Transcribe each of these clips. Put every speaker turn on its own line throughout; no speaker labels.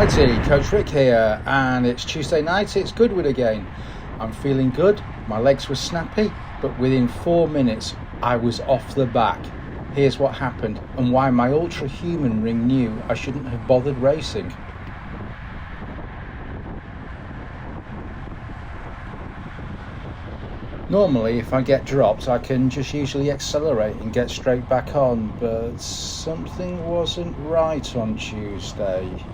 Alrighty, Coach Rick here, and it's Tuesday night, it's Goodwood again. I'm feeling good, my legs were snappy, but within 4 minutes I was off the back. Here's what happened and why my Ultrahuman Ring knew I shouldn't have bothered racing. Normally if I get dropped I can just usually accelerate and get straight back on, but something wasn't right on Tuesday.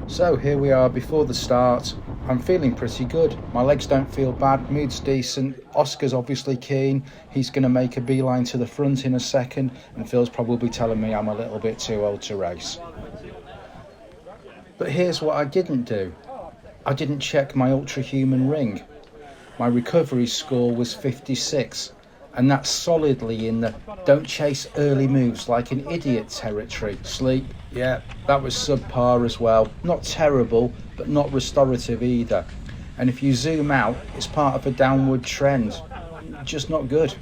So here we are before the start. I'm feeling pretty good. My legs don't feel bad, mood's decent. Oscar's obviously keen. He's going to make a beeline to the front in a second, and Phil's probably telling me I'm a little bit too old to race. But here's what I didn't do. I didn't check my Ultrahuman Ring. My recovery score was 56, and that's solidly in the don't chase early moves like an idiot territory. Sleep, yeah, that was subpar as well. Not terrible, but not restorative either. And if you zoom out, it's part of a downward trend. Just not good.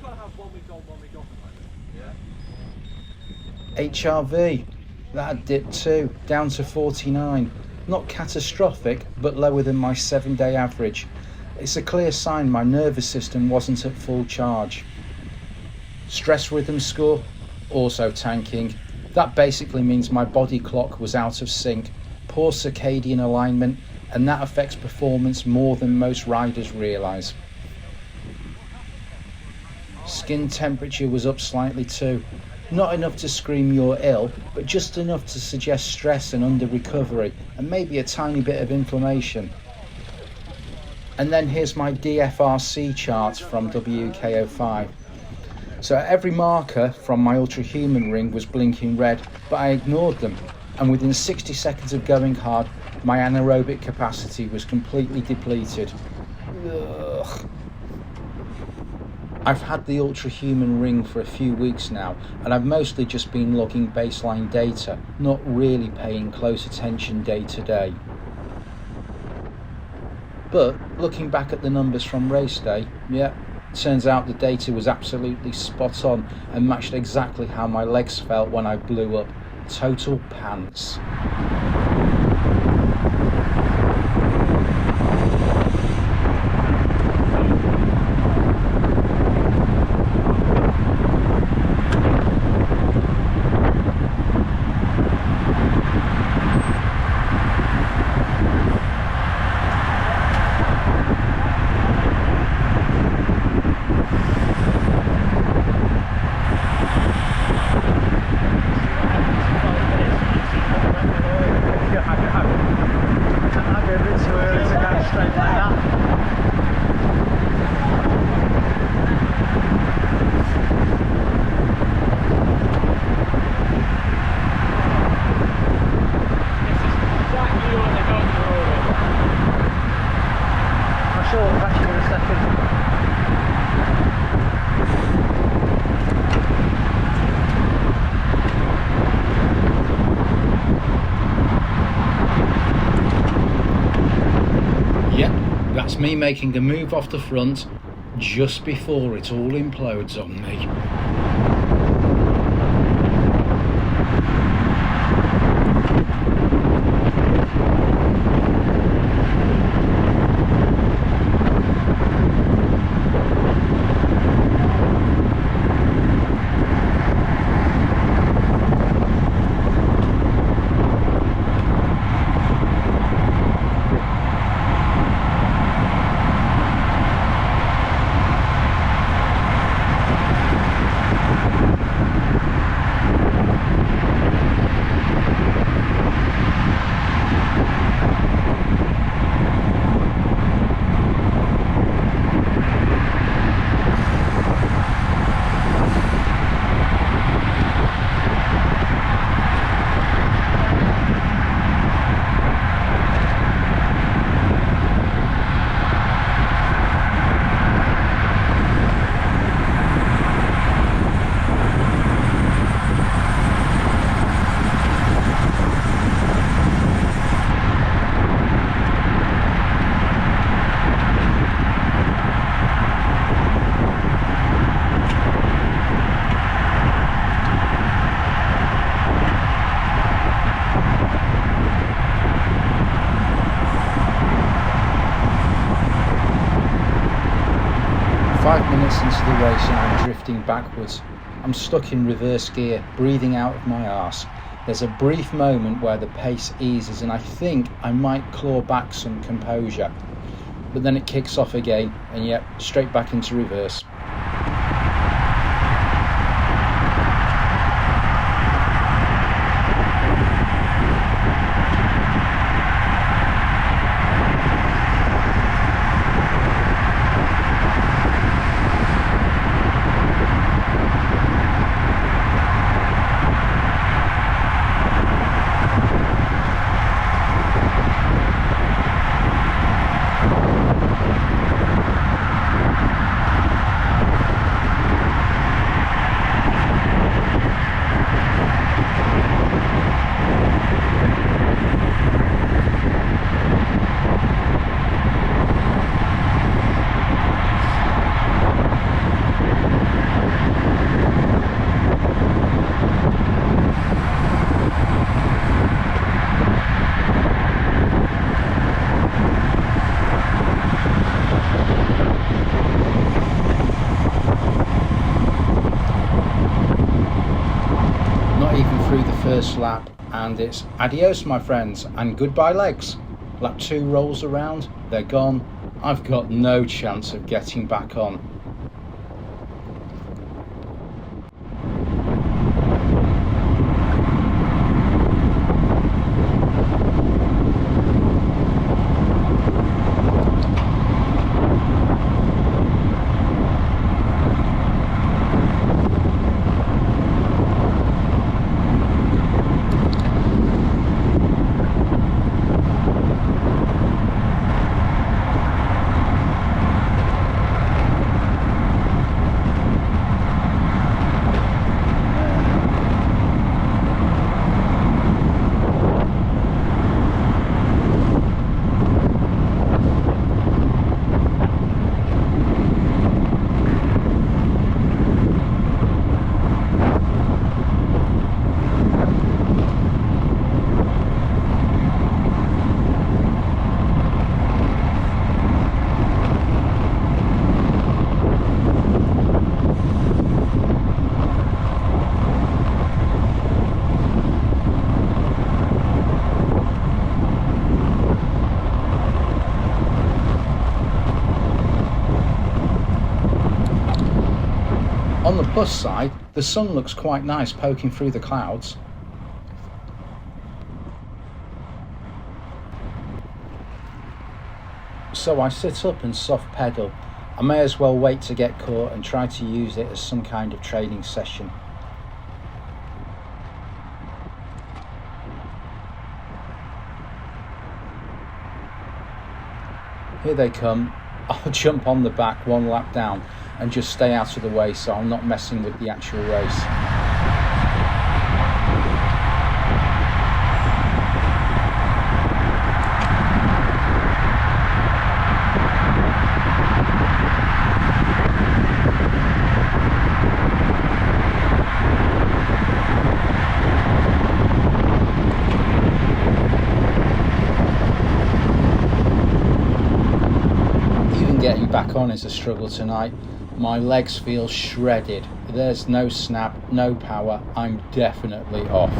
HRV, that dipped too, down to 49. Not catastrophic, but lower than my 7-day average. It's a clear sign my nervous system wasn't at full charge. Stress rhythm score, also tanking. That basically means my body clock was out of sync, poor circadian alignment, and that affects performance more than most riders realise. Skin temperature was up slightly too. Not enough to scream you're ill, but just enough to suggest stress and under recovery, and maybe a tiny bit of inflammation. And then here's my DFRC chart from WKO5. So every marker from my Ultrahuman Ring was blinking red, but I ignored them, and within 60 seconds of going hard, my anaerobic capacity was completely depleted. Ugh. I've had the Ultrahuman Ring for a few weeks now, and I've mostly just been logging baseline data, not really paying close attention day to day. But looking back at the numbers from race day, yeah, turns out the data was absolutely spot on and matched exactly how my legs felt when I blew up. Total pants. That's me making a move off the front just before it all implodes on me. 5 minutes into the race and I'm drifting backwards. I'm stuck in reverse gear, breathing out of my arse. There's a brief moment where the pace eases and I think I might claw back some composure. But then it kicks off again and yep, straight back into reverse. First lap and it's adios my friends and goodbye legs. Lap 2 rolls around, they're gone. I've got no chance of getting back on. On the bus side, the sun looks quite nice poking through the clouds. So I sit up and soft pedal. I may as well wait to get caught and try to use it as some kind of training session. Here they come. I'll jump on the back 1 lap down and just stay out of the way so I'm not messing with the actual race. Getting back on is a struggle tonight. My legs feel shredded. There's no snap, no power. I'm definitely off.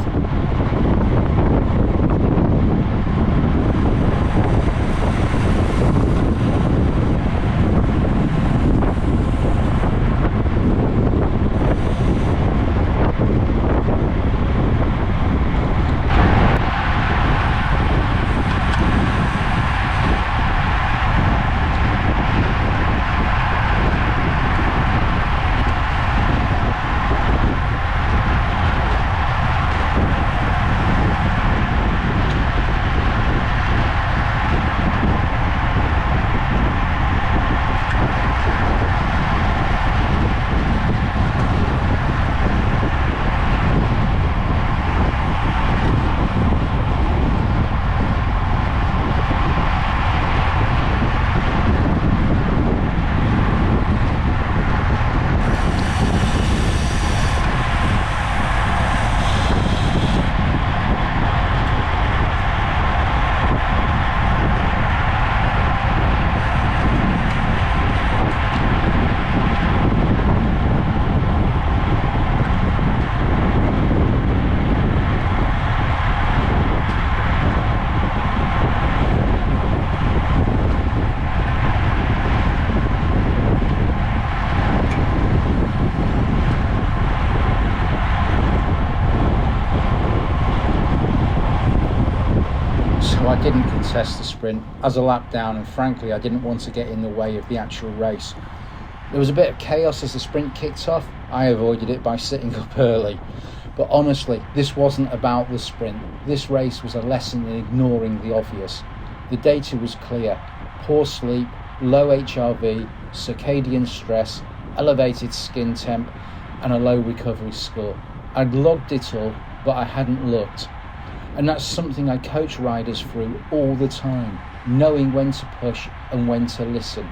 didn't contest the sprint as a lap down, and frankly I didn't want to get in the way of the actual race. There was a bit of chaos as the sprint kicked off. I avoided it by sitting up early. But honestly, this wasn't about the sprint. This race was a lesson in ignoring the obvious. The data was clear: poor sleep, low HRV, circadian stress, elevated skin temp, and a low recovery score. I'd logged it all, but I hadn't looked. And that's something I coach riders through all the time, knowing when to push and when to listen.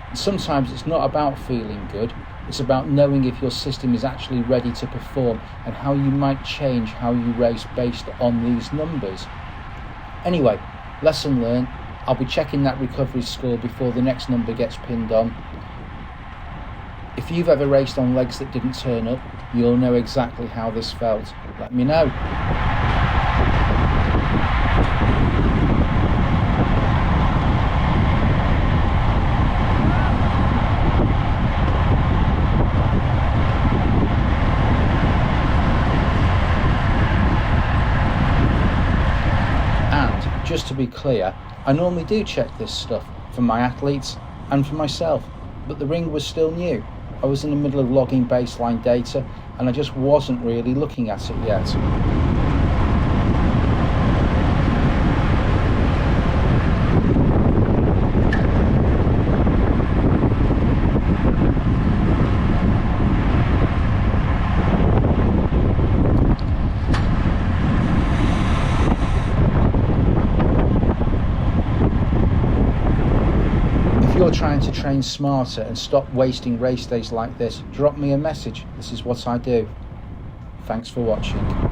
And sometimes it's not about feeling good, it's about knowing if your system is actually ready to perform and how you might change how you race based on these numbers. Anyway, lesson learned. I'll be checking that recovery score before the next number gets pinned on. If you've ever raced on legs that didn't turn up, you'll know exactly how this felt. Let me know. And just to be clear, I normally do check this stuff for my athletes and for myself, but the ring was still new. I was in the middle of logging baseline data and I just wasn't really looking at it yet. If you're trying to train smarter and stop wasting race days like this, drop me a message. This is what I do. Thanks for watching.